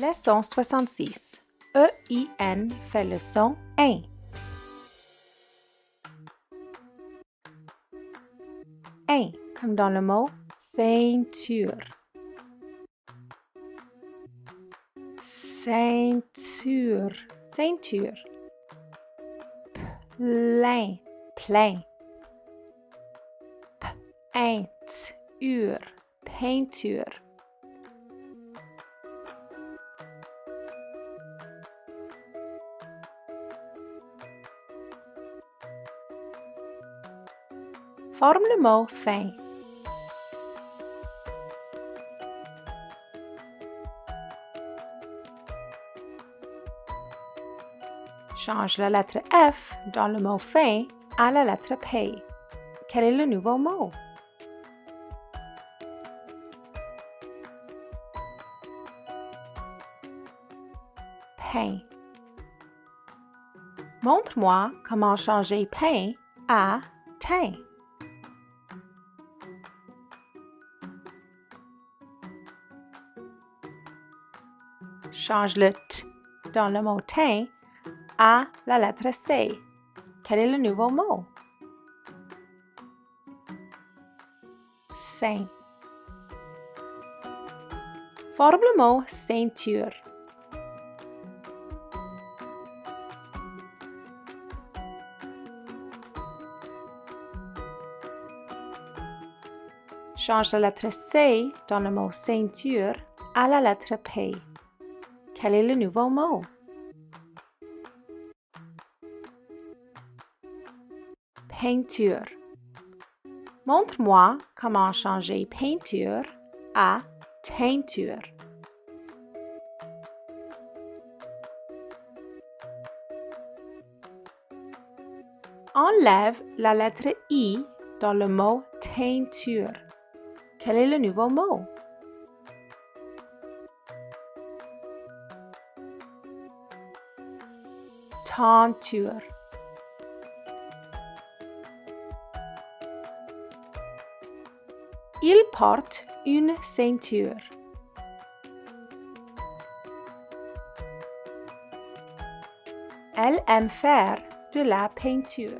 Leçon 66. EIN fait le son in. In, comme dans le mot ceinture. Ceinture, ceinture. Plein, plein. Peinture, peinture. Forme le mot feint. Change la lettre F dans le mot feint à la lettre P. Quel est le nouveau mot? Peint. Montre-moi comment changer peint à teint. Change le T dans le mot teint à la lettre C. Quel est le nouveau mot? Ceint. Forme le mot ceinture. Change la lettre C dans le mot ceinture à la lettre P. Quel est le nouveau mot? Peinture. Montre-moi comment changer peinture à teinture. Enlève la lettre I dans le mot teinture. Quel est le nouveau mot? Tenture. Il porte une ceinture. Elle aime faire de la peinture.